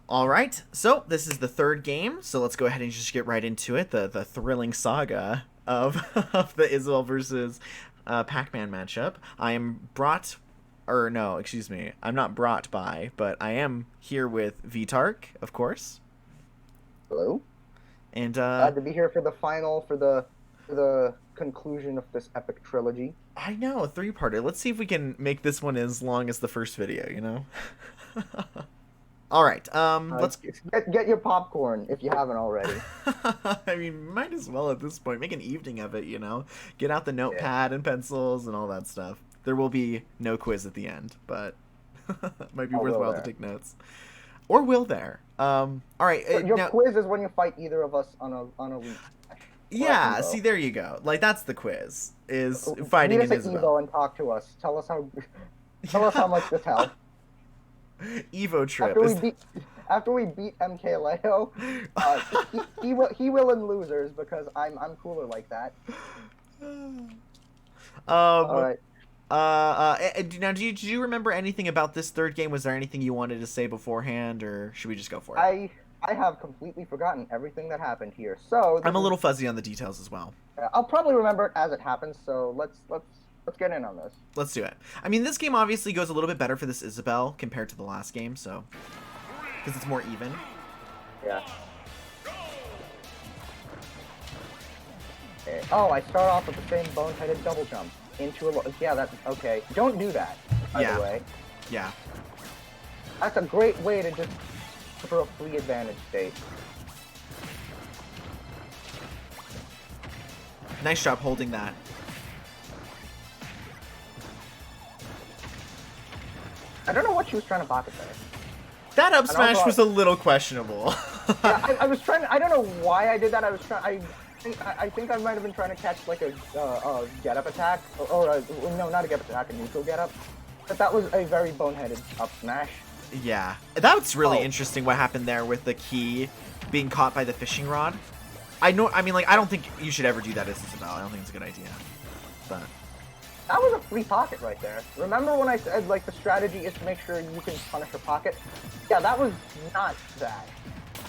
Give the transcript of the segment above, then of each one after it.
All right, so this is the third game, so let's go ahead and just get right into it. The thrilling saga of, of the Isabelle versus Pac-Man matchup. I am brought, or no, excuse me, I'm not brought by, but I am here with VTark, of course. Hello. And Glad to be here for the final, for the conclusion of this epic trilogy. I know, a three-parter. Let's see if we can make this one as long as the first video, All right, let's Get your popcorn if you haven't already. I mean, might as well at this point. Make an evening of it. Get out the Yeah. notepad and pencils and all that stuff. There will be no quiz at the end, but might be Oh, will worthwhile to there? take notes. Or will there? All right. Your Now, quiz is when you fight either of us on a week. yeah, Evo. see, there you go. Like, that's the quiz, is Meet fighting us an at Isabelle. Evo and talk to us. Tell us how much this helped. Evo trip. After we beat MK Leo, he will in losers because I'm cooler like that. All right. Now, do you remember anything about this third game? Was there anything you wanted to say beforehand, or should we just go for it? I have completely forgotten everything that happened here. So I'm a little fuzzy on the details as well. I'll probably remember it as it happens. So let's get in on this. Let's do it. I mean, this game obviously goes a little bit better for this Isabelle compared to the last game, so because it's more even. Yeah. Okay. Oh, I start off with the same boneheaded double jump into a. Yeah, that's okay. Don't do that. By the way, Yeah. that's a great way to just for a free advantage state. Nice job holding that. I don't know what she was trying to pocket there. That up And smash also, was a little questionable. Yeah, I was trying. I don't know why I did that. I was trying. I think I might have been trying to catch like a get up attack, or no, not a get up attack, a neutral get up. But that was a very boneheaded up smash. Yeah. That's really Oh. interesting what happened there with the key being caught by the fishing rod. I mean, like, I don't think you should ever do that as Isabelle. I don't think it's a good idea. But That was a free pocket right there. Remember when I said like the strategy is to make sure you can punish her pocket? Yeah, that was not that.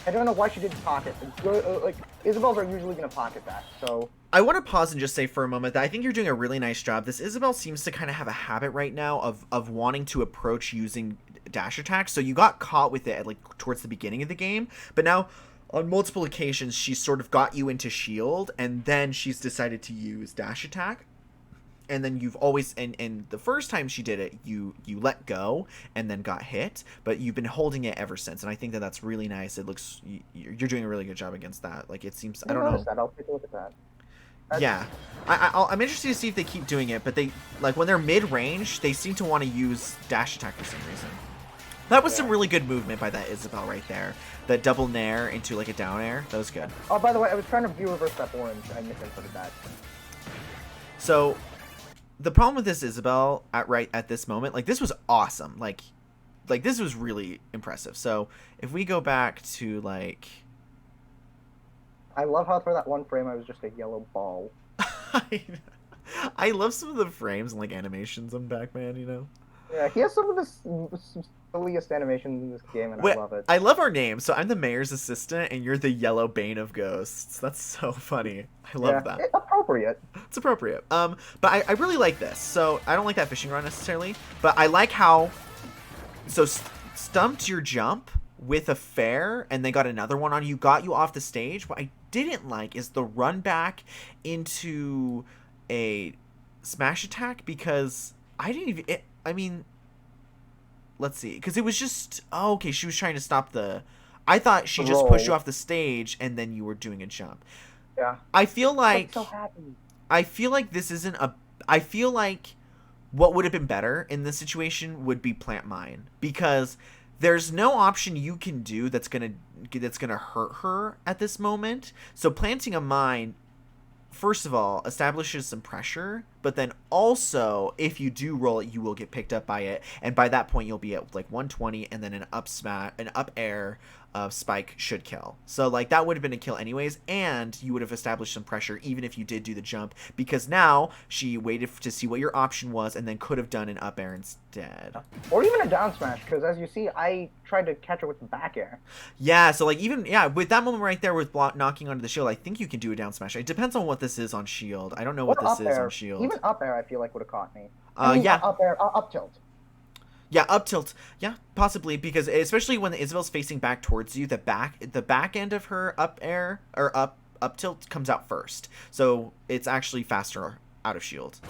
I don't know why she did pocket. Like Isabelles are usually gonna pocket that, so. I want to pause and just say for a moment that I think you're doing a really nice job. This Isabelle seems to kind of have a habit right now of wanting to approach using dash attacks. So you got caught with it at, like, towards the beginning of the game, but now on multiple occasions she's sort of got you into shield, and then she's decided to use dash attack. And then you've always, and the first time she did it, you let go and then got hit, but you've been holding it ever since. And I think that that's really nice. It looks, you're doing a really good job against that. Like, it seems, I don't know. That. I'll take a look at that. Yeah, I'm interested to see if they keep doing it, but they, like, when they're mid-range, they seem to want to use dash attack for some reason. That was some really good movement by that Isabelle right there. That double nair into, like, a down air. That was good. Oh, by the way, I was trying to view reverse that orange. I misinputted that. So, the problem with this Isabelle at this moment, like, this was awesome. Like this was really impressive. So, if we go back to, like... I love how for that one frame I was just a yellow ball. I love some of the frames and, like, animations on Pac-Man. Yeah, he has some of the silliest animations in this game, and I love it. I love our name. So I'm the mayor's assistant, and you're the yellow bane of ghosts. That's so funny. I love that. It's appropriate. It's appropriate. But I really like this. So I don't like that fishing rod necessarily, but I like how stumped your jump with a fair, and they got another one on you, got you off the stage. What I didn't like is the run back into a smash attack, because I didn't even. I mean, let's see, because it was just okay. She was trying to stop the. I thought she just pushed you off the stage, and then you were doing a jump. Yeah. I feel like. I'm so happy. I feel like this isn't a. I feel like what would have been better in this situation would be plant mine, because there's no option you can do that's gonna hurt her at this moment. So planting a mine, first of all, establishes some pressure but then also if you do roll it, you will get picked up by it, and by that point you'll be at like 120, and then an up air of spike should kill. So like that would have been a kill anyways, and you would have established some pressure even if you did do the jump, because now she waited to see what your option was and then could have done an up air instead. Or even a down smash, because as you see, I tried to catch her with the back air. Yeah, so like even with that moment right there with knocking onto the shield, I think you can do a down smash. It depends on what this is on shield. I don't know what this is on shield. Even up air I feel like would have caught me. Yeah. Up air, up tilt. Yeah, up tilt. Yeah, possibly, because especially when Isabelle's facing back towards you, the back end of her up air or up tilt comes out first, so it's actually faster out of shield.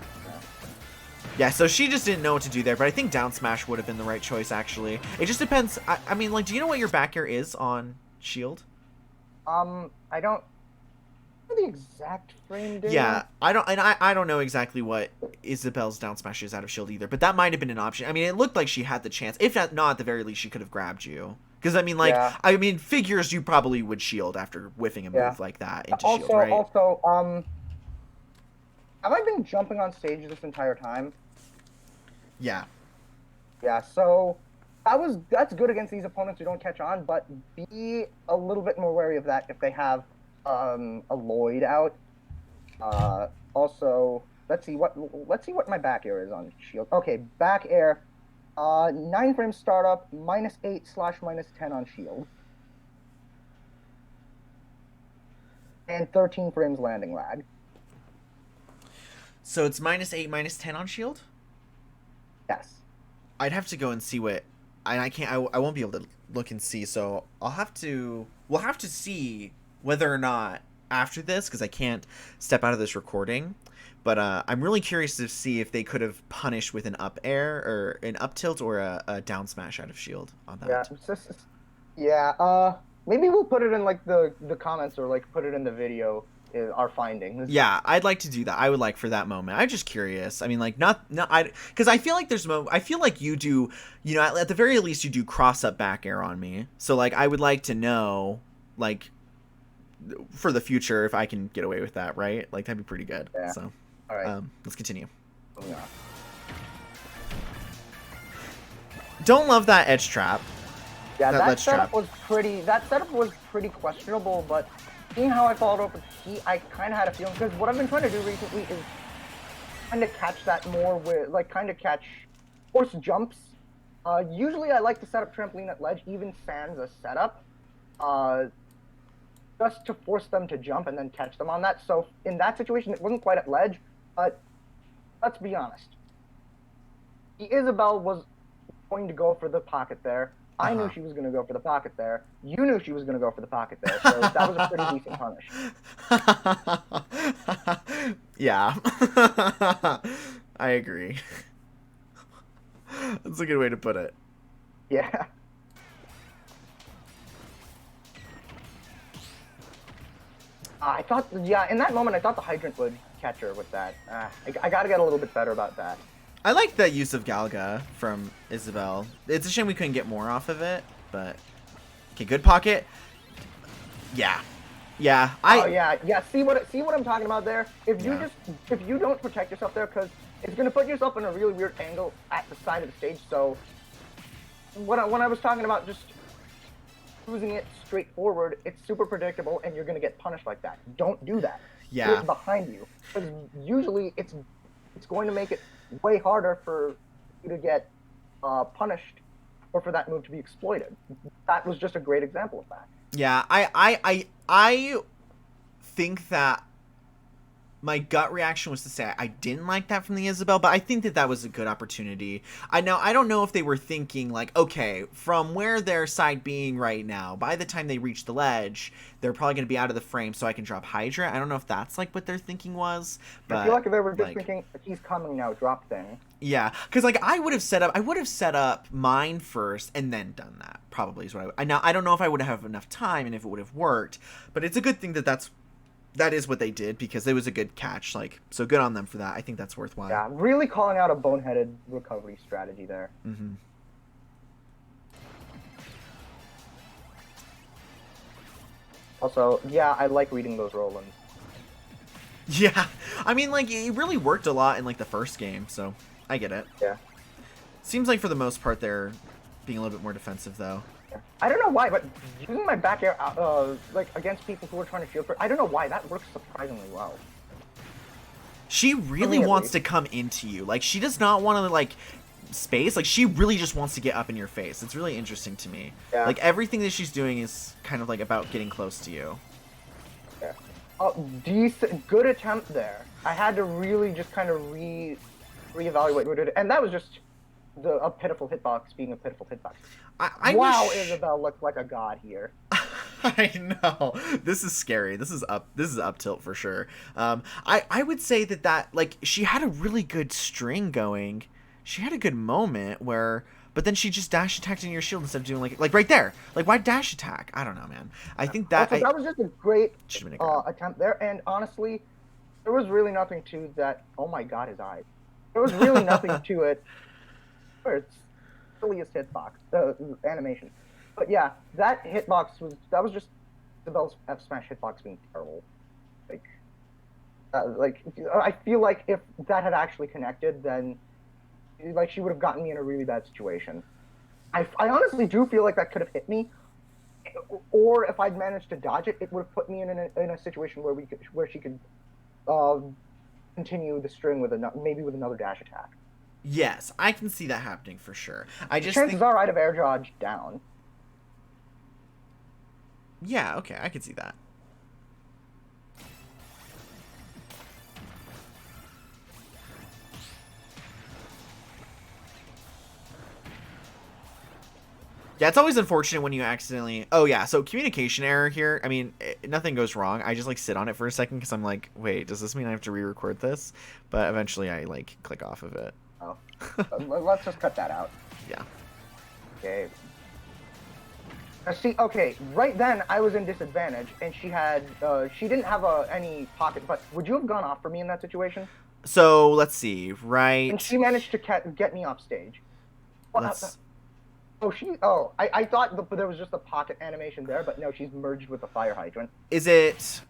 Yeah, so she just didn't know what to do there, but I think down smash would have been the right choice. Actually, it just depends. I mean, like, do you know what your back air is on shield? I don't. The exact frame data. Yeah, I don't know exactly what Isabelle's down smash is out of shield either, but that might have been an option. I mean, it looked like she had the chance. If not at the very least, she could have grabbed you. Because I mean, like, I mean, figures you probably would shield after whiffing a move like that into shield, right? Also, have I been jumping on stage this entire time? Yeah. Yeah. So that's good against these opponents who don't catch on, but be a little bit more wary of that if they have a Lloyd out. Also, let's see what my back air is on shield. Okay, back air, 9 frame startup, -8/-10 on shield, and 13 frames landing lag. So it's -8, -10 on shield. Yes. I'd have to go and see what, and I can't. I won't be able to look and see. So we'll have to see whether or not after this, because I can't step out of this recording, but I'm really curious to see if they could have punished with an up air or an up tilt or a down smash out of shield on that. Maybe we'll put it in like the comments, or like put it in the video, our findings. Yeah, I'd like to do that. I would like for that moment. I'm just curious. I mean, like, because I feel like I feel like you do, you know, at the very least you do cross up back air on me. So like I would like to know, like, for the future, if I can get away with that, right? Like, that'd be pretty good. Yeah. So, all right. Let's continue. Yeah. Don't love that edge trap. Yeah, that setup was pretty questionable, but seeing how I followed up with Heat, I kind of had a feeling, because what I've been trying to do recently is kind of catch that more with, like, kind of catch force jumps. Usually I like to set up trampoline at ledge, even sans a setup. Just to force them to jump and then catch them on that. So in that situation, it wasn't quite at ledge, but let's be honest. The Isabelle was going to go for the pocket there. I knew she was going to go for the pocket there. You knew she was going to go for the pocket there. So that was a pretty decent punish. Yeah. I agree. That's a good way to put it. Yeah. I thought, in that moment, I thought the hydrant would catch her with that. I gotta get a little bit better about that. I like the use of Galga from Isabelle. It's a shame we couldn't get more off of it, but okay, good pocket. Yeah, yeah. See what I'm talking about there. If you don't protect yourself there, because it's gonna put yourself in a really weird angle at the side of the stage. So when I was talking about just cruising it straight forward, it's super predictable, and you're gonna get punished like that. Don't do that. Yeah. Do it behind you, because usually it's going to make it way harder for you to get punished, or for that move to be exploited. That was just a great example of that. Yeah, I think that my gut reaction was to say I didn't like that from the Isabelle, but I think that was a good opportunity. I don't know if they were thinking like, okay, from where their side being right now, by the time they reach the ledge, they're probably going to be out of the frame, so I can drop Hydra. I don't know if that's like what their thinking was. But I feel like if they were just thinking, he's coming now, drop thing. Yeah, because like I would have set up mine first and then done that. Probably is what I now I don't know if I would have enough time and if it would have worked, but it's a good thing that is what they did, because it was a good catch. Like, so good on them for that. I think that's worthwhile. Yeah, really calling out a boneheaded recovery strategy there. Mm-hmm. Also, yeah, I like reading those roll-ins. Yeah, I mean, like, it really worked a lot in, like, the first game, so I get it. Yeah. Seems like for the most part they're being a little bit more defensive, though. I don't know why, but using my back air, like, against people who are trying to shield for, I don't know why, that works surprisingly well. She really wants to come into you. Like, she does not want to, like, space. Like, she really just wants to get up in your face. It's really interesting to me. Yeah. Like, everything that she's doing is kind of, like, about getting close to you. Yeah. Good attempt there. I had to really just kind of reevaluate what we did, and that was just a pitiful hitbox being a pitiful hitbox. Wow, Isabelle looks like a god here. I know. This is scary. This is up tilt for sure. I would say that like, she had a really good string going. She had a good moment where, but then she just dash attacked in your shield instead of doing like right there. Like, why dash attack? I don't know, man. I think that that was just a great attempt there, and honestly, there was really nothing to that. Oh my god, his eyes. There was really nothing to it. It's silliest hitbox animation, but yeah, that hitbox was just Isabelle's F smash hitbox being terrible. Like I feel like if that had actually connected, then like she would have gotten me in a really bad situation. I honestly do feel like that could have hit me, or if I'd managed to dodge it, it would have put me in a situation where she could continue the string with maybe with another dash attack. Yes, I can see that happening for sure. I just chances are I'd have air dodged down. Yeah, okay, I can see that. Yeah, it's always unfortunate when you accidentally... Oh, yeah, so communication error here. I mean, nothing goes wrong. I just, like, sit on it for a second because I'm like, wait, does this mean I have to re-record this? But eventually I, like, click off of it. Oh. Let's just cut that out. Yeah. Okay. See, okay, right then I was in disadvantage, and she didn't have any pocket, but would you have gone off for me in that situation? So, let's see, right... And she managed to get me off stage. I thought there was just a pocket animation there, but no, she's merged with the fire hydrant. Is it...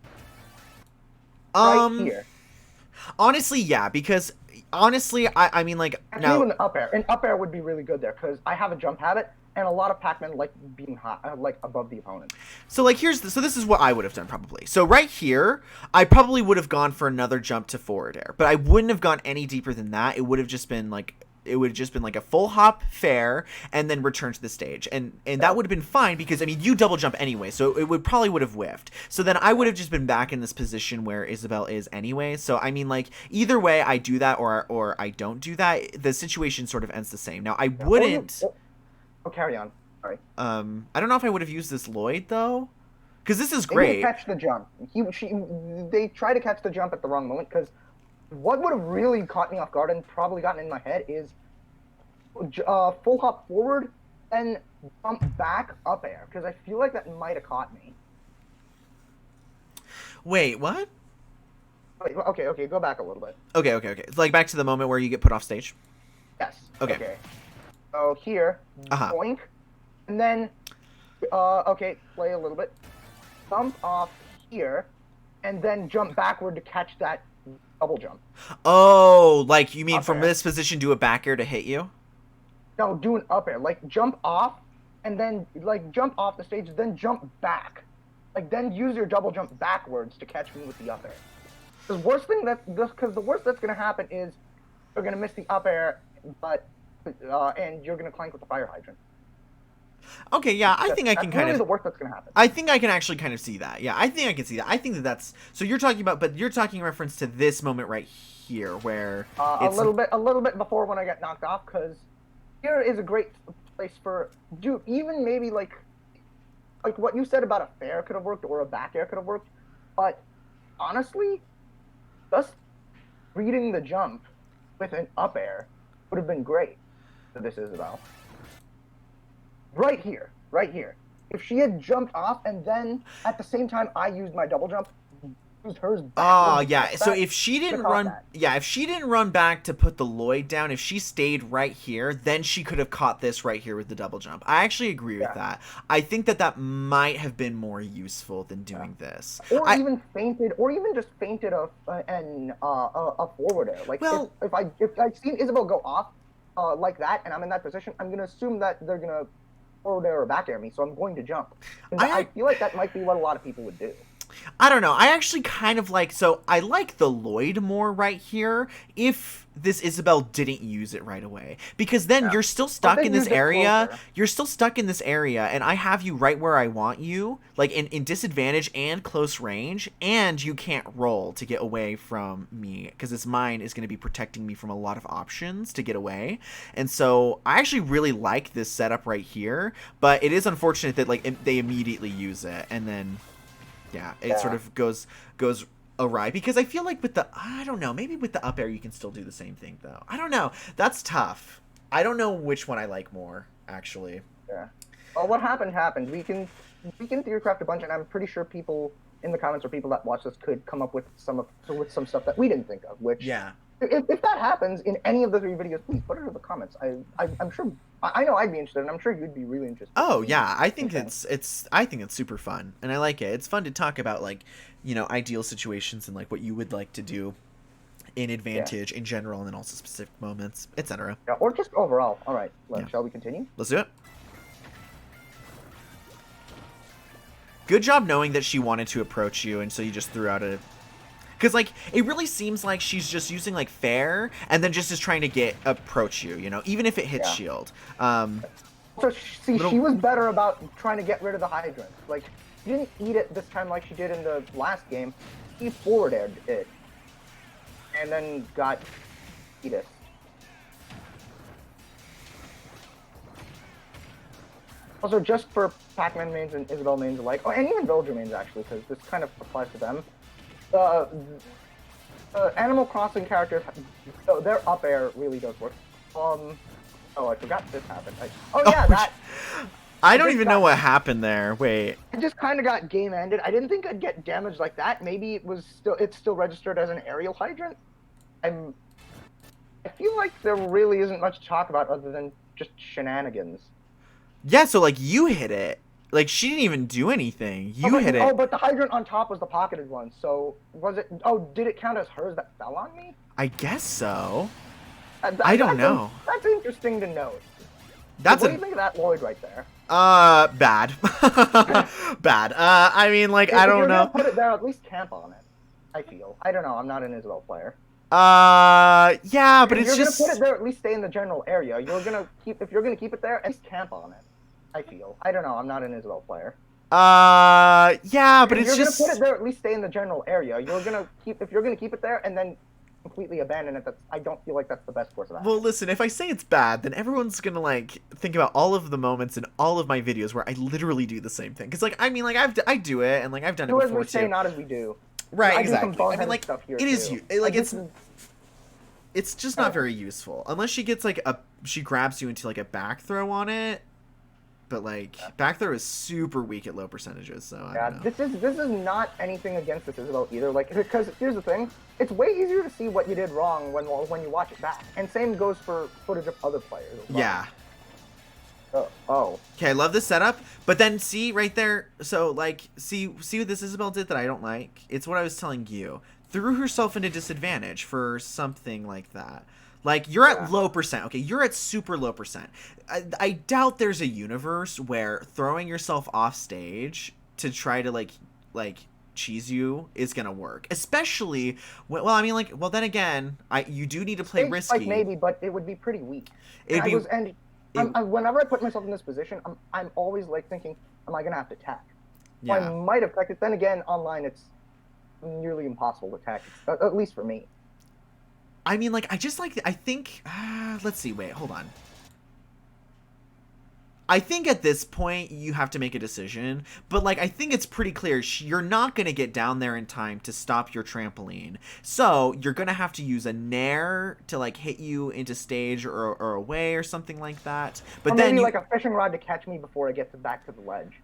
Right here. Honestly, yeah, because... Honestly, I mean, like... Actually, an up air. An up air would be really good there, because I have a jump habit, and a lot of Pac-Man like being high, like above the opponent. So, like, so this is what I would have done, probably. So, right here, I probably would have gone for another jump to forward air, but I wouldn't have gone any deeper than that. It would have just been, like... It would have just been like a full hop fair and then return to the stage. And that would have been fine because, I mean, you double jump anyway, so it probably would have whiffed. So then I would have just been back in this position where Isabelle is anyway. So, I mean, like, either way I do that or I don't do that, the situation sort of ends the same. Now, I wouldn't... Oh, carry on. Sorry. I don't know if I would have used this Lloyd, though. Because this is great. They catch the jump. They try to catch the jump at the wrong moment because... What would have really caught me off guard and probably gotten in my head is full hop forward and jump back up air, because I feel like that might have caught me. Wait, what? Wait, okay, go back a little bit. Okay. It's like back to the moment where you get put off stage? Yes. Okay. So here, boink, and then, play a little bit. Jump off here, and then jump backward to catch that double jump. Oh, like you mean up from air. this position do a back air to hit you? No, do an up air. Like jump off and then like jump off the stage, then jump back. Like then use your double jump backwards to catch me with the up air. The worst that's gonna happen is you're gonna miss the up air, but and you're gonna clank with the fire hydrant. Okay, yeah, I think I can kind of... That's really the worst that's going to happen. I think I can actually kind of see that. Yeah, I think I can see that. I think that's... So you're talking about... But you're talking in reference to this moment right here, where... A little bit before when I got knocked off, because here is a great place for... Dude, even maybe, like what you said about a fair could have worked, or a back air could have worked, but honestly, just reading the jump with an up air would have been great for this Isabelle. Right here. If she had jumped off and then at the same time I used my double jump, used hers Oh, backwards. yeah. So if she didn't run, that. yeah, if she didn't run back to put the Lloyd down, if she stayed right here, then she could have caught this right here with the double jump. I actually agree with that. I think that that might have been more useful than doing this. Or even fainted, or even just fainted a forward air. Like, well, if I've seen Isabelle go off like that, and I'm in that position, I'm gonna assume that they're gonna forward air or back air me, so I'm going to jump. And I feel like that might be what a lot of people would do. I don't know. I actually kind of like, so I like the Lloyd more right here if this Isabelle didn't use it right away. Because then you're still stuck in this area. You're still stuck in this area, and I have you right where I want you, like in disadvantage and close range, and you can't roll to get away from me, because this mine is going to be protecting me from a lot of options to get away. And so I actually really like this setup right here, but it is unfortunate that like they immediately use it, and then... Yeah, it sort of goes awry, because I feel like with the, I don't know, maybe with the up air you can still do the same thing though. I don't know. That's tough. I don't know which one I like more, actually. Yeah. Well, what happened. We can theorycraft a bunch, and I'm pretty sure people in the comments or people that watch this could come up with some stuff that we didn't think of. Which if that happens in any of the 3 videos, please put it in the comments. I'm sure. I know I'd be interested, and I'm sure you'd be really interested. Oh yeah, I think I think it's super fun, and I like it. It's fun to talk about, like, you know, ideal situations and like what you would like to do in advantage in general, and then also specific moments, etc. Yeah, or just overall. All right, shall we continue? Let's do it. Good job knowing that she wanted to approach you, and so you just threw out a... Because, like, it really seems like she's just using, like, fair, and then just is trying to approach you, you know, even if it hits shield. So, see, she was better about trying to get rid of the hydrant. Like, she didn't eat it this time like she did in the last game. She forward aired it. And then got Edith. Also, just for Pac-Man mains and Isabelle mains alike, and even Villager mains, actually, because this kind of applies to them. Animal Crossing characters, their up air really does work. Oh, I forgot this happened. I don't even know what happened there. Wait. It just kind of got game ended. I didn't think I'd get damaged like that. Maybe it's still registered as an aerial hydrant. I feel like there really isn't much to talk about other than just shenanigans. Yeah, so like you hit it. Like, she didn't even do anything. You hit it. Oh, but the hydrant on top was the pocketed one. So, was it... Oh, did it count as hers that fell on me? I guess so. I don't know. That's interesting to note. What do you think of that Lloyd right there? Bad. Bad. I mean, like, I don't know. If you're gonna put it there, at least camp on it. I feel. I don't know. I'm not an Isabelle player. Yeah, but it's just... If you're gonna put it there, at least stay in the general area. If you're gonna keep it there, at least camp on it. I feel. I don't know. I'm not an Isabelle player. Yeah, but it's just... If you're gonna put it there, at least stay in the general area. If you're gonna keep it there and then completely abandon it, I don't feel like that's the best course of action. Well, listen, if I say it's bad, then everyone's gonna, like, think about all of the moments in all of my videos where I literally do the same thing. Because, like, I mean, like, I do it, and, like, I've done it before, too. Do as we say, not as we do. Right, I exactly. do some I mean, like, stuff here, it is... Like, it's just not very useful. Unless she gets, like, she grabs you into, like, a back throw on it. But, like, back throw is super weak at low percentages, so I don't know. This is not anything against this Isabelle either. Like, because here's the thing, it's way easier to see what you did wrong when you watch it back. And same goes for footage of other players as well. Yeah. Oh. Okay, I love this setup, but then see right there, so, like, see what this Isabelle did that I don't like? It's what I was telling you. Threw herself into disadvantage for something like that. Like, you're at low percent. Okay, you're at super low percent. I doubt there's a universe where throwing yourself off stage to try to, like cheese you is gonna work. Especially, well, I mean, like, well, then again, you do need to play risky. Like, maybe, but it would be pretty weak. Whenever I put myself in this position, I'm always, like, thinking, am I gonna have to attack? Yeah. Well, I might have attacked it. Then again, online, it's nearly impossible to attack, at least for me. I mean, like, I think, let's see, wait, hold on. I think at this point, you have to make a decision, but, like, I think it's pretty clear you're not going to get down there in time to stop your trampoline. So, you're going to have to use a nair to, like, hit you into stage or away or something like that. But or then maybe, like, a fishing rod to catch me before I get back to the ledge.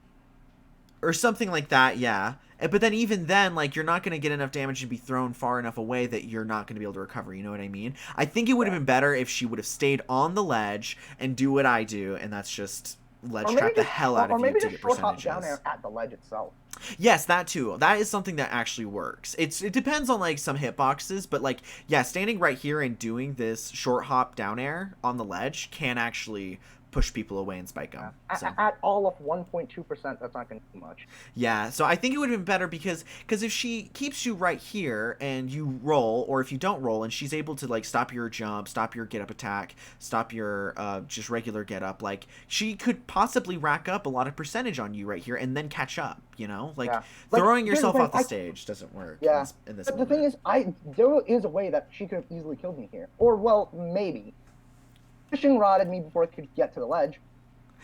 or something like that. Yeah. But then even then, like, you're not going to get enough damage to be thrown far enough away that you're not going to be able to recover. You know what I mean? I think it would have been better if she would have stayed on the ledge and do what I do, and that's just ledge trap the hell out of you to get short hop percentages. down there at the ledge itself. Yes, that too. That is something that actually works. It depends on like some hitboxes, but like yeah, standing right here and doing this short hop down air on the ledge can actually push people away and spike them. So. At all of 1.2%, that's not going to do much. Yeah, so I think it would have been better because if she keeps you right here and you roll, or if you don't roll and she's able to like stop your jump, stop your get up attack, stop your just regular get up, like she could possibly rack up a lot of percentage on you right here and then catch up. You know, like throwing yourself off the stage doesn't work. Yeah, in this but moment. The thing is, there is a way that she could have easily killed me here, or well, maybe. Fishing rodded me before it could get to the ledge,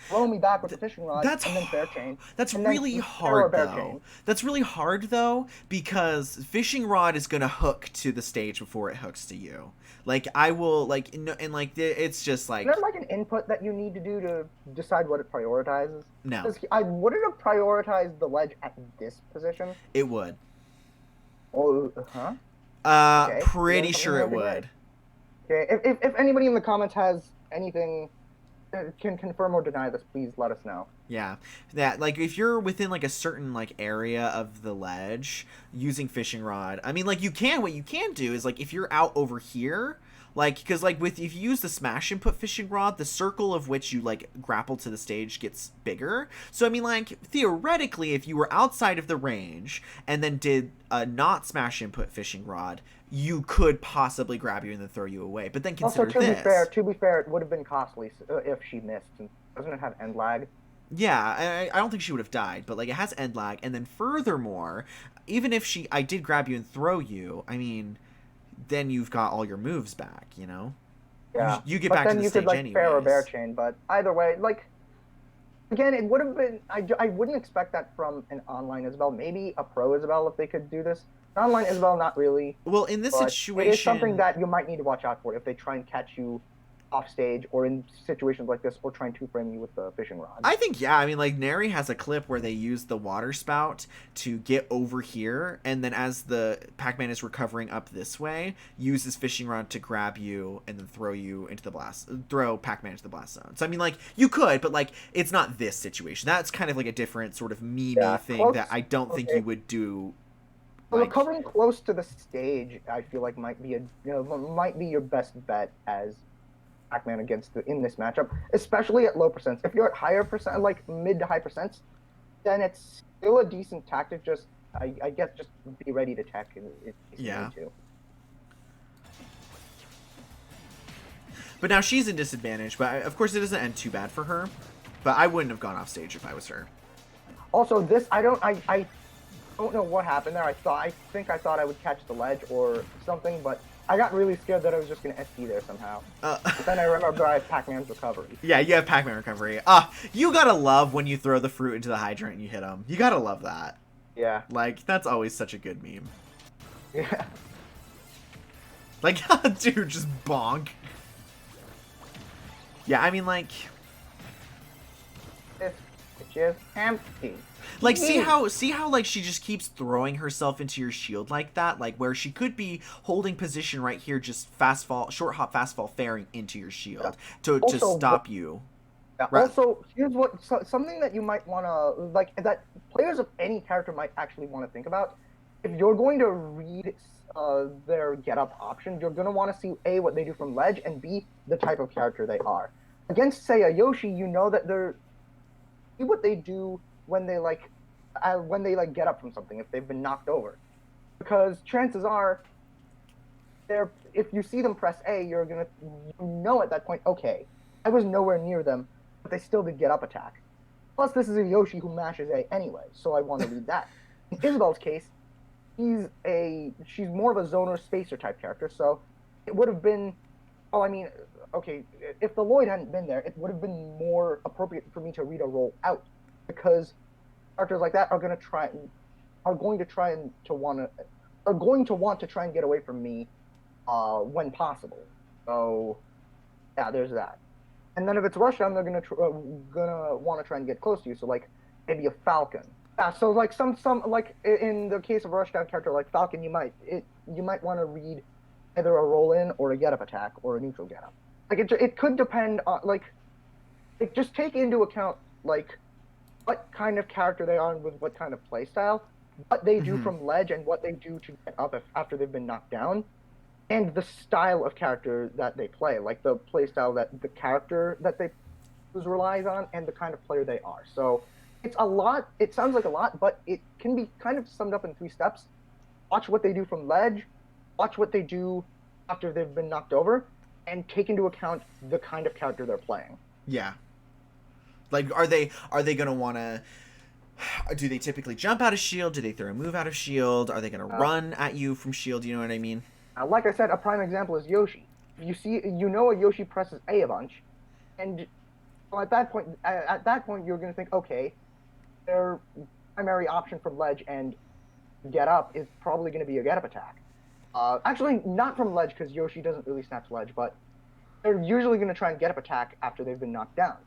throw me back with the fishing rod, and then fair chain. That's really hard, though. That's really hard, though, because fishing rod is gonna hook to the stage before it hooks to you. Like, I will, like, and, like, it's just, like... Is there, like, an input that you need to do to decide what it prioritizes? No. Would it have prioritized the ledge at this position? It would. Oh, huh? Okay. Pretty sure it would. Okay, if anybody in the comments has anything, can confirm or deny this, please let us know. Yeah, that like if you're within like a certain like area of the ledge using fishing rod, I mean like what you can do is like if you're out over here, like because like if you use the smash input fishing rod, the circle of which you like grapple to the stage gets bigger. So I mean like theoretically, if you were outside of the range and then did a not smash input fishing rod, you could possibly grab you and then throw you away. But then consider also, to be fair, it would have been costly if she missed. Doesn't it have end lag? Yeah, I don't think she would have died, but like it has end lag, and then furthermore, even if I did grab you and throw you, I mean, then you've got all your moves back, you know? Yeah. You get back to the stage anyways. But then you could like fair or bear chain, but either way, like, again, it would have been, I wouldn't expect that from an online Isabelle. Maybe a pro Isabelle if they could do this. An online Isabelle, not really. Well, in this situation... It is something that you might need to watch out for if they try and catch you off stage or in situations like this or try and two-frame you with the fishing rod. I think, yeah, I mean, like, Neri has a clip where they use the water spout to get over here, and then as the Pac-Man is recovering up this way, uses fishing rod to grab you and then throw you into the blast, throw Pac-Man into the blast zone. So, I mean, like, you could, but, like, it's not this situation. That's kind of like a different sort of meme thing that I don't think you would do. Like, recovering close to the stage, I feel like might be your best bet as Pac-Man in this matchup, especially at low percents. If you're at higher percent, like mid to high percents, then it's still a decent tactic. Just I guess just be ready to tech if you need to. But now she's in disadvantage. But of course, it doesn't end too bad for her. But I wouldn't have gone off stage if I was her. Also, this I don't know what happened there. I think I thought I would catch the ledge or something, but I got really scared that I was just going to SD there somehow. But then I remember I have Pac-Man's recovery. Yeah, you have Pac-Man recovery. You gotta love when you throw the fruit into the hydrant and you hit him. You gotta love that. Yeah. Like, that's always such a good meme. Yeah. Like, dude, just bonk. Yeah, I mean, like... It's just empty. Like, see how like she just keeps throwing herself into your shield like that, like where she could be holding position right here, just short hop fast fall fairing into your shield to stop you. Yeah, also, here's something that you might want to like that players of any character might actually want to think about. If you're going to read their get up option, you're going to want to see A, what they do from ledge, and B, the type of character they are. Against, say, a Yoshi, you know that see what they do when they get up from something, if they've been knocked over, because chances are, if you see them press A, you know at that point, okay, I was nowhere near them, but they still did get up attack. Plus, this is a Yoshi who mashes A anyway, so I want to read that. In Isabelle's case, she's more of a zoner spacer type character, so it would have been, okay, if the Lloyd hadn't been there, it would have been more appropriate for me to read a roll out, because characters like that are going to want to try and get away from me when possible. So yeah, there's that. And then if it's rushdown, they're gonna want to try and get close to you. So like maybe a Falcon Yeah, so like some like in the case of a rushdown character like Falcon, you might want to read either a roll in or a get up attack or a neutral get up. Like it could depend on like just take into account like what kind of character they are and with what kind of play style, what they do Hmm. from ledge and what they do to get up after they've been knocked down, and the style of character that they play, like the play style that the character that they relies on and the kind of player they are. So it's a lot. It sounds like a lot, but it can be kind of summed up in 3 steps. Watch what they do from ledge, watch what they do after they've been knocked over, and take into account the kind of character they're playing. Yeah. Like, are they gonna want to? Do they typically jump out of shield? Do they throw a move out of shield? Are they gonna Uh, run at you from shield? You know what I mean? like I said, a prime example is Yoshi. You know a Yoshi presses A a bunch, and so at that point, you're going to think, okay, their primary option from ledge and get up is probably going to be a get up attack. Actually, not from ledge because Yoshi doesn't really snap to ledge, but they're usually going to try and get up attack after they've been knocked down.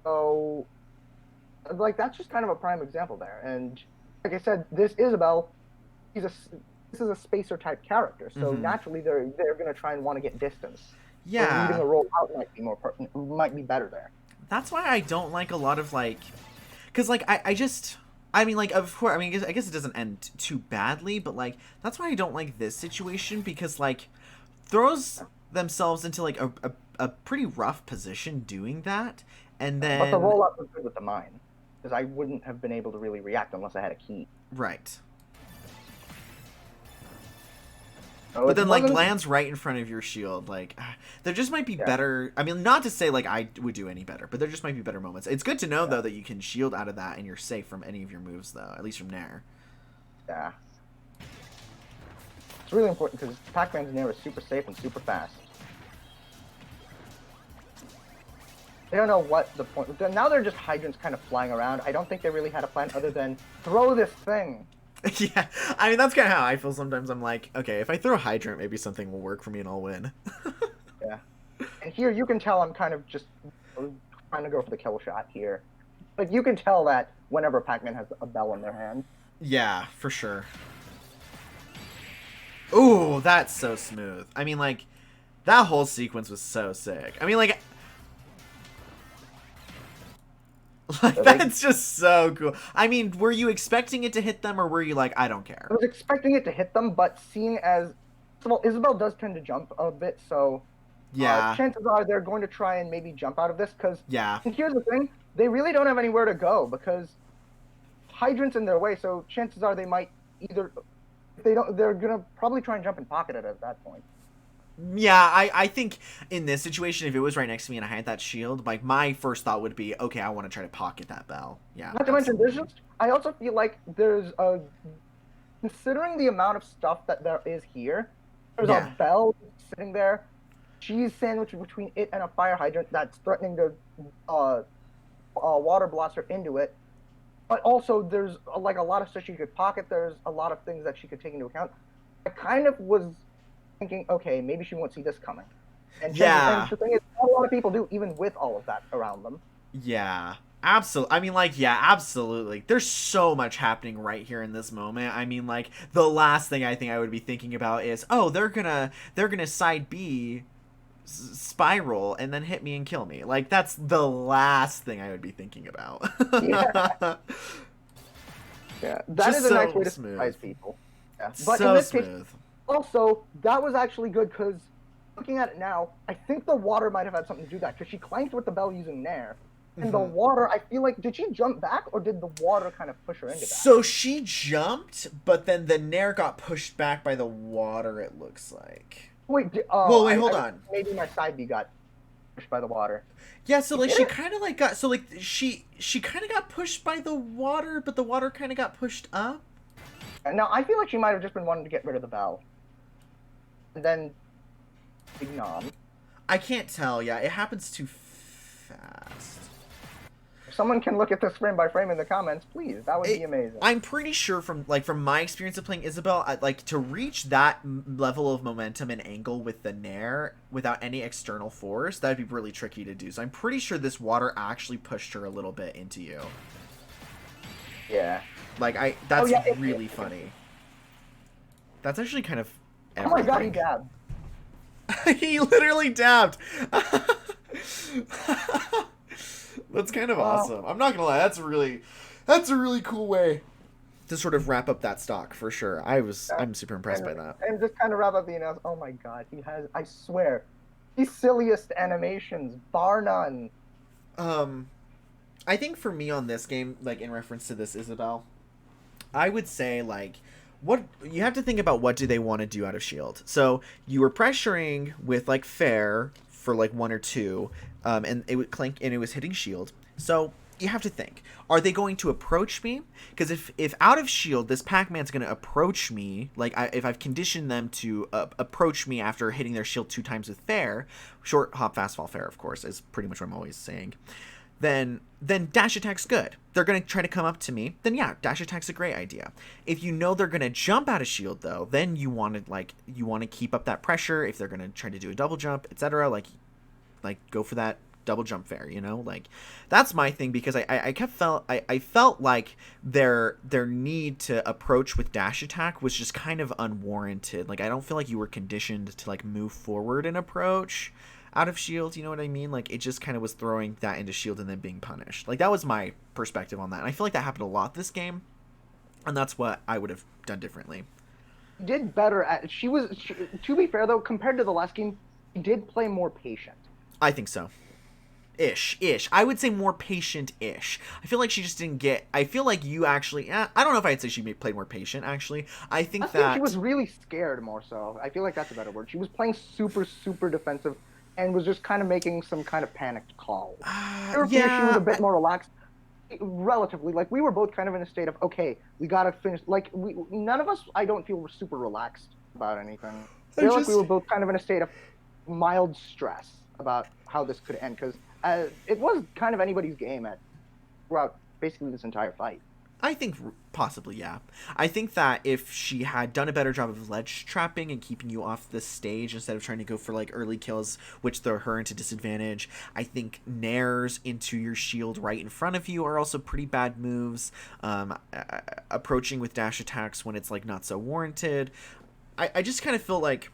So, like that's just kind of a prime example there. And like I said, this Isabelle, he's a this is a spacer type character, so Mm-hmm. naturally they're going to try and want to get distance. So reading Yeah. a roll out might be better there. That's why I don't like a lot of like, because like I just. I mean, like, of course, I mean, I guess it doesn't end too badly, but, like, that's why I don't like this situation, because, like, throws themselves into, like, a pretty rough position doing that, and But the then, rollout was good with the mine, because I wouldn't have been able to really react unless I had a key. right. So But it then, like, wasn't. lands right in front of your shield. Like, there just might be Yeah, better. I mean, not to say, like, I would do any better, but there just might be better moments. It's good to know, yeah, though, that you can shield out of that and you're safe from any of your moves, though, at least from Nair. yeah. It's really important because Pac-Man's Nair is super safe and super fast. They don't know what the point. Now they're just hydrants kind of flying around. I don't think they really had a plan other than throw this thing. Yeah, I mean, that's kind of how I feel sometimes. I'm like, okay, if I throw a hydrant, maybe something will work for me and I'll win. Yeah. And here you can tell I'm kind of just trying to go for the kill shot here. Like you can tell that whenever Pac-Man has a bell in their hand. Yeah, for sure. Ooh, that's so smooth. I mean, like, that whole sequence was so sick. I mean, like, So they that's just so cool. I mean, were you expecting it to hit them, or were you like, I don't I care? was expecting it to hit them, but seeing as well, Isabelle does tend to jump a bit, so Yeah, chances are they're going to try and maybe jump out of this. Because yeah, and here's the thing: they really don't have anywhere to go because hydrant's in their way. So chances are they might either if they don't, they're gonna probably try and jump and pocket it at that point. yeah. I think in this situation, if it was right next to me and I had that shield, like, my first thought would be, okay, I want to try to pocket that bell. Yeah, Not to mention, there's absolutely. just I also feel like there's a considering the amount of stuff that there is here. There's Yeah, a bell sitting there cheese sandwich between it and a fire hydrant that's threatening to uh, water blaster into it. But also, there's like a lot of stuff she could pocket. There's a lot of things that she could take into account. I kind of was thinking, okay, maybe she won't see this coming. And yeah. the thing is, not a lot of people do, even with all of that around them. Yeah. Absolutely. I mean, like, yeah, absolutely. There's so much happening right here in this moment. I mean, like, the last thing I think I would be thinking about is, oh, they're gonna side B spiral and then hit me and kill me. Like, that's the last thing I would be thinking about. Yeah, yeah, that Just is a nice so way to smooth. surprise people. Yeah, but in So this case, smooth. also that was actually good because looking at it now, I think the water might have had something to do with that because she clanked with the bell using Nair. And the Hmm. water, I feel like, did she jump back or did the water kind of push her into that? So she jumped, but then the Nair got pushed back by the water, it looks like. Wait, Well, wait, hold on. maybe my side B got pushed by the water. Yeah, so like Did she it? kind of like got so like she kind of got pushed by the water, but the water kind of got pushed up. Now I feel like she might have just been wanting to get rid of the bell, and then big nom. I can't tell. Yeah, it happens too fast. If someone can look at this frame by frame in the comments, please, that would be amazing. I'm pretty sure from my experience of playing Isabelle, like to reach that level of momentum and angle with the Nair without any external force, that'd be really tricky to do. So I'm pretty sure this water actually pushed her a little bit into you. Yeah. Like Oh that's yeah. really funny. That's actually kind of Oh my god, he everything. dabbed. He literally dabbed. That's kind of Oh. awesome. I'm not gonna lie. That's a really cool way to sort of wrap up that stock for sure. Yeah. I'm super impressed And by that. and just kind of wrap up the announcement. Oh my god, he has. I swear, the silliest animations, bar none. Um, I think for me on this game, like in reference to this Isabelle, I would say like what you have to think about what do they want to do out of shield. So you were pressuring with like fair for like one or two, and it would clank and it was hitting shield. So you have to think: are they going to approach me? Because if out of shield, this Pac-Man's going to approach me. Like if I've conditioned them to approach me after hitting their shield 2 times with fair, short hop fast fall fair, of course, is pretty much what I'm always saying. Then dash attack's good. They're gonna try to come up to me. Then yeah, dash attack's a great idea. If you know they're gonna jump out of shield though, then you want to keep up that pressure. If they're gonna try to do a double jump, etc., like go for that double jump fair. Like that's my thing because I felt like their need to approach with dash attack was just kind of unwarranted. Like I don't feel like you were conditioned to like move forward and approach out of shield, you know what I mean? Like it just kind of was throwing that into shield and then being punished. Like that was my perspective on that. And I feel like that happened a lot this game, and that's what I would have done differently. Did better at. To be fair though, compared to the last game, she did play more patient. I think so. Ish. I would say more patient-ish. I feel like she just didn't get. I feel like you actually. I don't know if I'd say she played more patient. Actually, I think She was really scared more so. I feel like that's a better word. She was playing super defensive, and was just kind of making some kind of panicked calls. Yeah. She was a bit more relaxed, relatively. Like we were both kind of in a state of okay, we gotta finish. Like none of us, I don't feel, were super relaxed about anything. I feel like we were both kind of in a state of mild stress about how this could end because it was kind of anybody's game throughout basically this entire fight. I think possibly, yeah. I think that if she had done a better job of ledge trapping and keeping you off the stage instead of trying to go for like early kills, which throw her into disadvantage, I think nairs into your shield right in front of you are also pretty bad moves. Approaching with dash attacks when it's like not so warranted. I just kind of feel like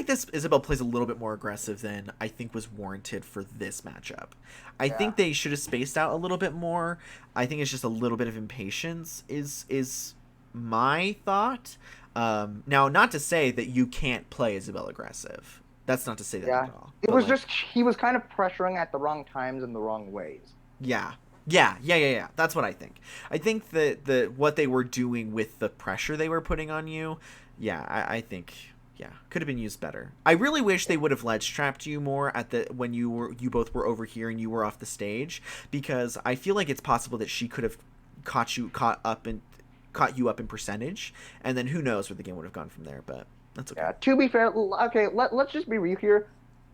this Isabelle plays a little bit more aggressive than I think was warranted for this matchup. I think they should have spaced out a little bit more. I think it's just a little bit of impatience is my thought. Now, not to say that you can't play Isabelle aggressive. That's not to say that at all. It was like, just he was kind of pressuring at the wrong times and the wrong ways. Yeah. That's what I think. I think that what they were doing with the pressure they were putting on you, I think... Yeah, could have been used better. I really wish they would have ledge trapped you more at when you both were over here and you were off the stage, because I feel like it's possible that she could have caught you up in percentage, and then who knows where the game would have gone from there. But that's okay. Yeah. To be fair, okay, let's just be real here.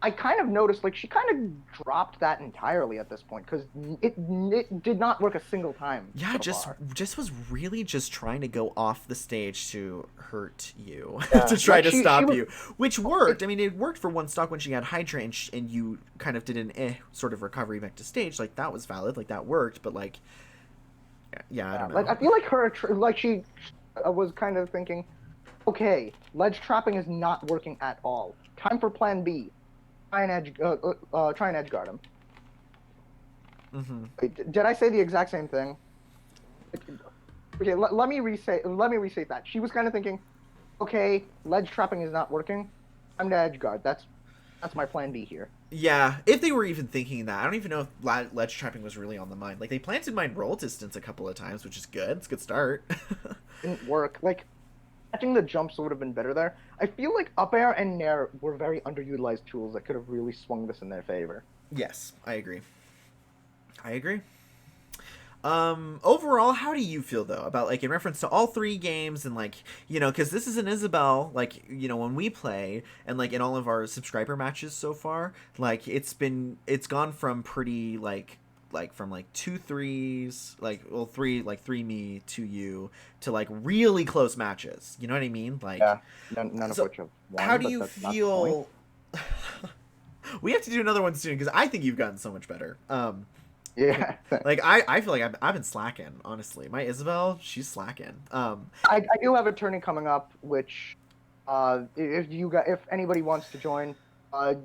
I kind of noticed like she kind of dropped that entirely at this point because it did not work a single time. Yeah, just was really just trying to go off the stage to hurt you, to try to stop you, which worked. I mean, it worked for one stock when she had Hydra and you kind of did an sort of recovery back to stage. Like that was valid, like that worked. But like, I don't know. Like I feel like she was kind of thinking, okay, ledge trapping is not working at all. Time for Plan B. Try and edge guard him. Mm-hmm. Wait, did I say the exact same thing? Okay, let me restate that. She was kind of thinking, okay, ledge trapping is not working. I'm to edge guard. That's my plan B here. Yeah, if they were even thinking that. I don't even know if ledge trapping was really on the mind. Like, they planted mine roll distance a couple of times, which is good. It's a good start. Didn't work. Like, catching the jumps would have been better there. I feel like up air and nair were very underutilized tools that could have really swung this in their favor. Yes, I agree. Overall, how do you feel though about, like, in reference to all three games and, like, you know, because this is an Isabelle, like, you know, when we play and, like, in all of our subscriber matches so far, like, it's gone from pretty, like from like 2 3s, three me, 2 you, to like really close matches. You know what I mean? Like, yeah, none of which have won. How do you feel? We have to do another one soon because I think you've gotten so much better. Yeah. Like I feel like I've been slacking, honestly. My Isabelle, she's slacking. I do have a tourney coming up, which if anybody wants to join,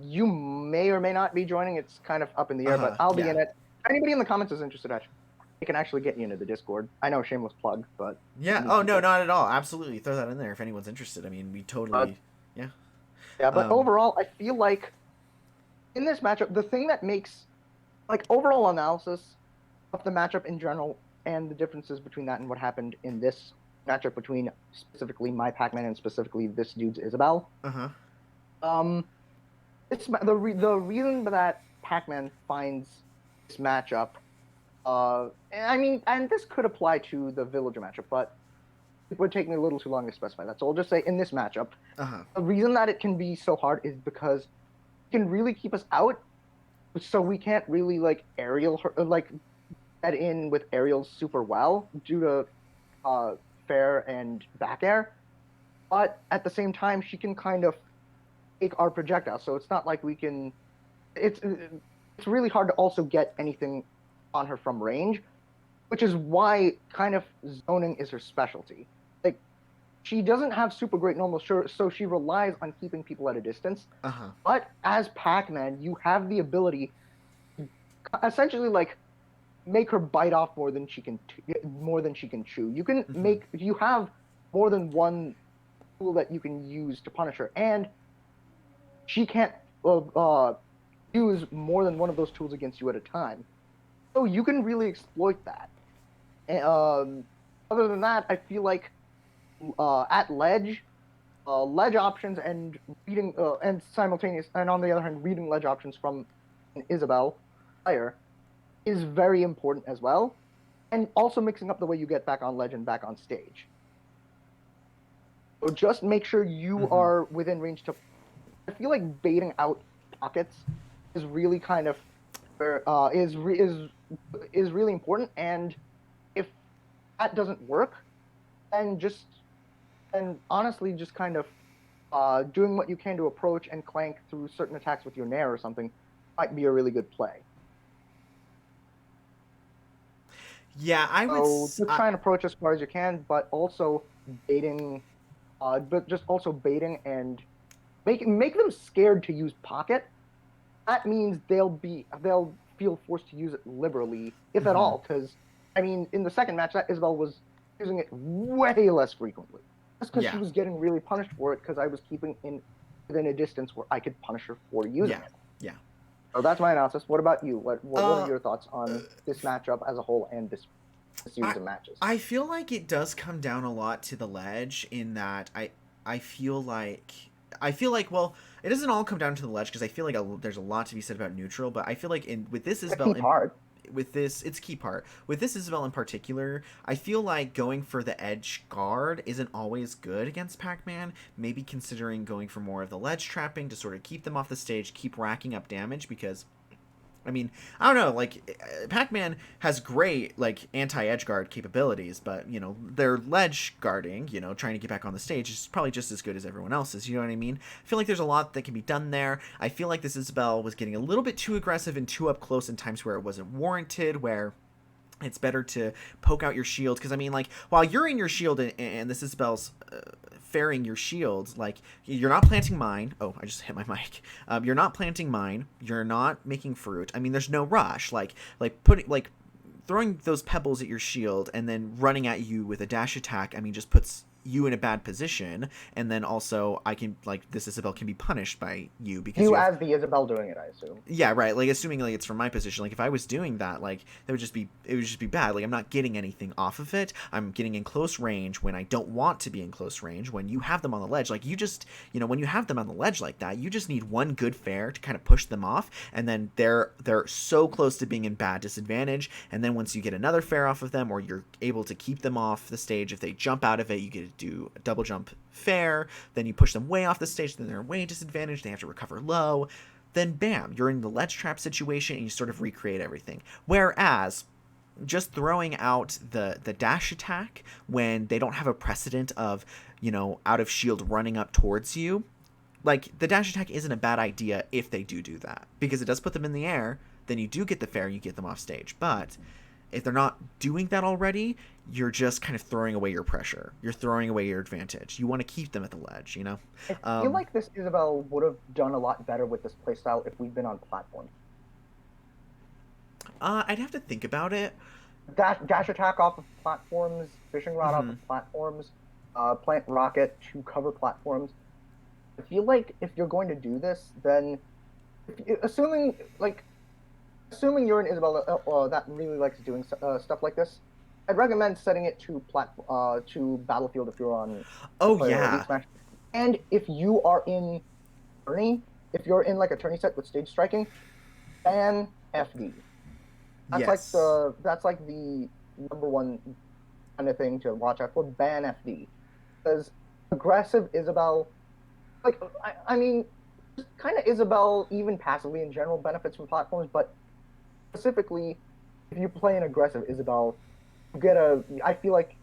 you may or may not be joining. It's kind of up in the air, but I'll be Yeah. in it. If anybody in the comments is interested, actually, they can actually get you into the Discord. I know, shameless plug, but Yeah. need Oh no, people. not at all. Absolutely, throw that in there if anyone's interested. I mean, we Uh, totally. Yeah. yeah, but Um. overall, I feel like in this matchup, the thing that makes like overall analysis of the matchup in general and the differences between that and what happened in this matchup between specifically my Pac-Man and specifically this dude's Isabelle. Uh huh. Um, the reason that Pac-Man finds this matchup, and I mean, and this could apply to the Villager matchup, but it would take me a little too long to specify that. So I'll just say in this matchup, Uh huh. the reason that it can be so hard is because it can really keep us out, so we can't really like aerial her, like get in with aerials super well due to uh fair and back air. But at the same time, she can kind of take our projectile, so it's not like we can it's really hard to also get anything on her from range, which is why kind of zoning is her specialty. Like she doesn't have super great normal, so she relies on keeping people at a distance. Uh huh. But as Pac-Man, you have the ability to essentially like make her bite off more than she can chew. Mm-hmm. You have more than one tool that you can use to punish her, and she can't use more than one of those tools against you at a time. So you can really exploit that. And, other than that, I feel like at ledge options and reading and simultaneous, and on the other hand, reading ledge options from an Isabelle player is very important as well, and also mixing up the way you get back on ledge and back on stage. So just make sure you Mm-hmm. are within range to. I feel like baiting out pockets is really kind of is really important, and if that doesn't work, then just and honestly just kind of doing what you can to approach and clank through certain attacks with your nair or something might be a really good play. Yeah, I would. So just try and approach as far as you can, but also baiting, but just also baiting and make them scared to use pocket. That means they'll feel forced to use it liberally, if at Mm-hmm. all. Because I mean, in the second match, that Isabelle was using it way less frequently. That's because she Yeah. was getting really punished for it because I was keeping in within a distance where I could punish her for using Yeah. it. Yeah. So that's my analysis. What about you? What are Uh. your thoughts on this matchup as a whole and this I series of matches? I feel like it does come down a lot to the ledge in that I feel like well, it doesn't all come down to the ledge because I feel like there's a lot to be said about neutral, but I feel like in with this It's a Isabelle key part. with this it's a key part with this Isabelle in particular. I feel like going for the edge guard isn't always good against Pac-Man, maybe considering going for more of the ledge trapping to sort of keep them off the stage, keep racking up damage, because I mean, I don't know. Like, Pac-Man has great like anti-edge guard capabilities, but you know their ledge guarding, you know, trying to get back on the stage is probably just as good as everyone else's. You know what I mean? I feel like there's a lot that can be done there. I feel like this Isabelle was getting a little bit too aggressive and too up close in times where it wasn't warranted. Where it's better to poke out your shield, because I mean, like, while you're in your shield and this Isabelle's fairing your shield, like, you're not planting mine. Oh, I just hit my mic. You're not planting mine. You're not making fruit. I mean, there's no rush. Like putting like throwing those pebbles at your shield and then running at you with a dash attack. I mean, just puts you in a bad position, and then also I can like this Isabelle can be punished by you because You you have as the Isabelle doing it, I assume. yeah, right. Like assuming like it's from my position. Like if I was doing that, like that would just be it would just be bad. Like I'm not getting anything off of it. I'm getting in close range when I don't want to be in close range. When you have them on the ledge, like you just when you have them on the ledge like that, you just need one good fair to kind of push them off, and then they're so close to being in bad disadvantage. And then once you get another fair off of them, or you're able to keep them off the stage, if they jump out of it, you get to do a double jump fair. Then you push them way off the stage, then they're way disadvantaged. They have to recover low, then bam, you're in the ledge trap situation and you sort of recreate everything. Whereas just throwing out the dash attack when they don't have a precedent of, out of shield running up towards you, like the dash attack isn't a bad idea if they do that, because it does put them in the air, then you do get the fair, you get them off stage. But if they're not doing that already, you're just kind of throwing away your pressure. You're throwing away your advantage. You want to keep them at the ledge, you know? I feel like this Isabelle would have done a lot better with this playstyle if we'd been on platforms. I'd have to think about it. Dash attack off of platforms, fishing rod off of platforms, plant rocket to cover platforms. I feel like if you're going to do this, then assuming you're an Isabelle that really likes doing stuff like this, I'd recommend setting it to Battlefield if you're on. Oh yeah. And if you are in tourney, if you're in like a tourney set with stage striking, ban FD. That's that's like the number one kind of thing to watch out for. Ban FD, because aggressive Isabelle, like I mean, kind of Isabelle even passively in general benefits from platforms, but specifically if you play an aggressive Isabelle, you get I feel like,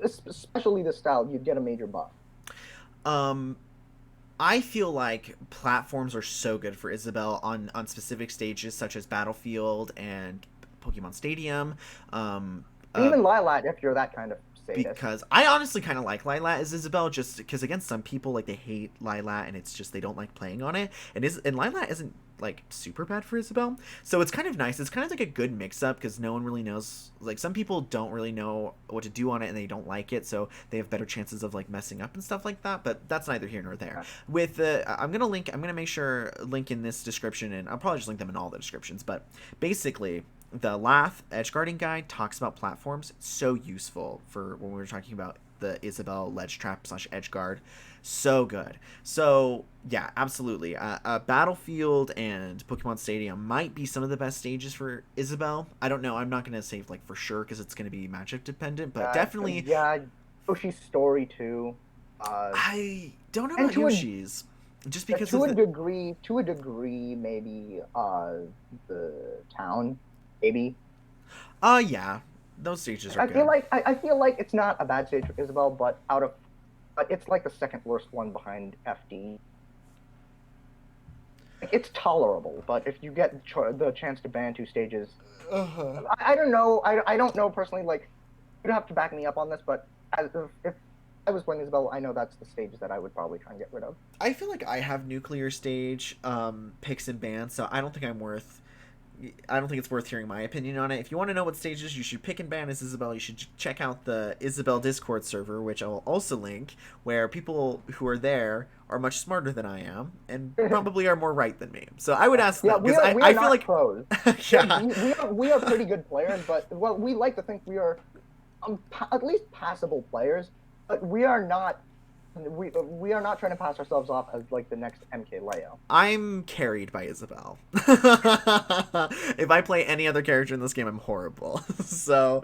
especially this style, you'd get a major buff. I feel like platforms are so good for Isabelle on specific stages such as Battlefield and Pokemon Stadium. Even Lilat if you're that kind of sadist. Because I honestly kind of like Lilat as Isabelle, just because against some people, like, they hate Lilat and it's just they don't like playing on it. And Lilat isn't like super bad for Isabelle, so it's kind of nice. It's kind of like a good mix-up because no one really knows, like, some people don't really know what to do on it and they don't like it, so they have better chances of like messing up and stuff like that, but that's neither here nor there. With I'm gonna make sure link in this description, and I'll probably just link them in all the descriptions, but basically the Lath edgeguarding guide talks about platforms. It's so useful for when we were talking about the Isabelle ledge trap / edgeguard. So good. So yeah, absolutely. Battlefield and Pokemon Stadium might be some of the best stages for Isabelle. I don't know. I'm not going to say like for sure because it's going to be matchup dependent, but definitely. Yeah, Yoshi's story too. I don't know about Yoshi's. Just because to a degree, maybe the town, maybe. Yeah, those stages are good. I feel like it's not a bad stage for Isabelle, but it's like the second worst one behind FD. It's tolerable, but if you get the chance to ban 2 stages, I don't know. I don't know personally. Like, you'd have to back me up on this, but if I was playing Isabelle, I know that's the stage that I would probably try and get rid of. I feel like I have nuclear stage picks and bans, so I don't think it's worth hearing my opinion on it. If you want to know what stages you should pick and ban as Isabelle, you should check out the Isabelle Discord server, which I will also link, where people who are there are much smarter than I am and probably are more right than me. So I would ask them, because I feel like pros. Yeah. we are pretty good players, but we like to think we are at least passable players, but we are not. We are not trying to pass ourselves off as like the next MK Leo. I'm carried by Isabelle. If I play any other character in this game, I'm horrible. So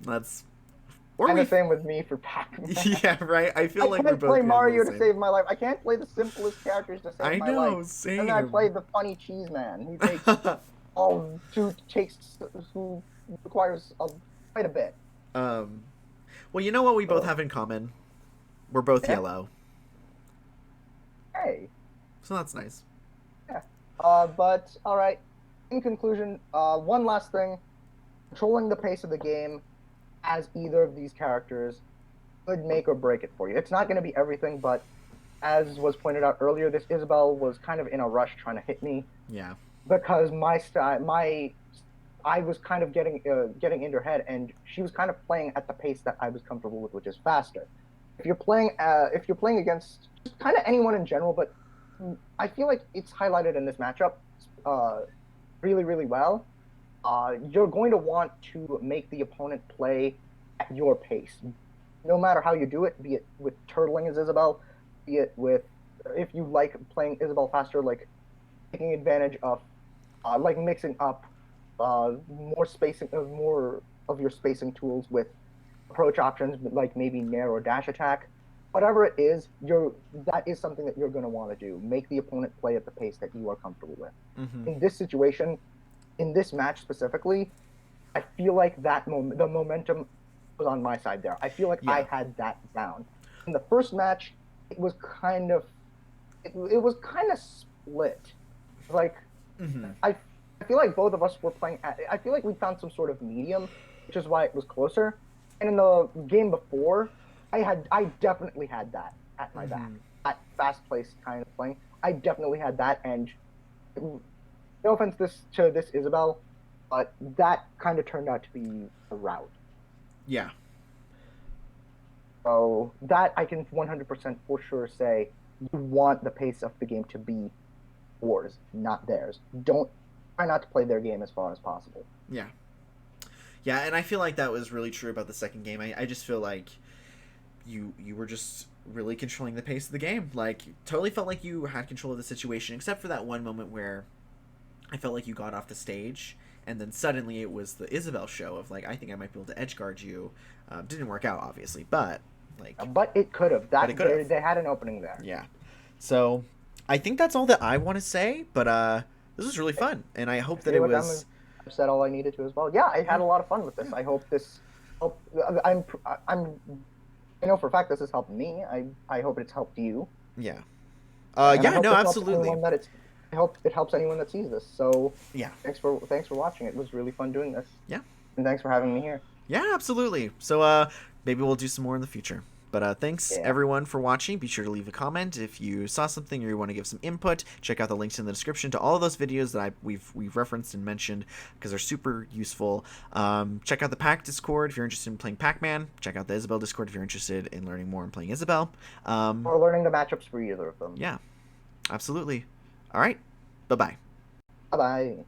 that's. And the same with me for Pac-Man. Yeah, right. I feel like we're both. I can't play Mario to save my life. I can't play the simplest characters to save my life. I know, same. And then I played the funny cheese man who who requires quite a bit. Well, you know what we both have in common? We're both yellow. Hey. So that's nice. Yeah. But, alright. In conclusion, one last thing. Controlling the pace of the game as either of these characters could make or break it for you. It's not going to be everything, but as was pointed out earlier, this Isabelle was kind of in a rush trying to hit me. Yeah. Because I was kind of getting into her head, and she was kind of playing at the pace that I was comfortable with, which is faster. If you're playing against just kind of anyone in general, but I feel like it's highlighted in this matchup really, really well. You're going to want to make the opponent play at your pace, no matter how you do it. Be it with turtling as Isabelle, be it with if you like playing Isabelle faster, like taking advantage of like mixing up more of your spacing tools with approach options, like maybe nair or dash attack. Whatever it is, that is something that you're going to want to do. Make the opponent play at the pace that you are comfortable with. Mm-hmm. In this situation, in this match specifically, I feel like the momentum was on my side there. I feel like I had that down. In the first match, it was kind of split. Like, I I feel like both of us were playing. I feel like we found some sort of medium, which is why it was closer. And in the game before, I definitely had that at my back. Mm-hmm. That fast-paced kind of playing. I definitely had that, and no offense to this Isabelle, but that kind of turned out to be a route. Yeah. So that I can 100% for sure say you want the pace of the game to be yours, not theirs. Don't try not to play their game as far as possible. Yeah. Yeah, and I feel like that was really true about the second game. I just feel like you were just really controlling the pace of the game. Like, totally felt like you had control of the situation, except for that one moment where I felt like you got off the stage, and then suddenly it was the Isabelle show of, like, I think I might be able to edge guard you. Didn't work out, obviously, but, like... But it could have. But it could have. They had an opening there. Yeah. So, I think that's all that I want to say, but this was really fun, and I hope that it was... I've said all I needed to as well. Yeah, I had a lot of fun with this. I hope this helped. I know for a fact this has helped me. I hope it's helped you. Yeah. And Yeah, no, absolutely. I hope it helps anyone that sees this. So yeah. Thanks for watching. It was really fun doing this. Yeah. And thanks for having me here. Yeah, absolutely. So maybe we'll do some more in the future. But thanks everyone for watching. Be sure to leave a comment if you saw something or you want to give some input. Check out the links in the description to all of those videos that we've referenced and mentioned because they're super useful. Check out the Pac Discord if you're interested in playing Pac-Man. Check out the Isabelle Discord if you're interested in learning more and playing Isabelle. Or learning the matchups for either of them. Yeah, absolutely. All right. Bye-bye. Bye-bye.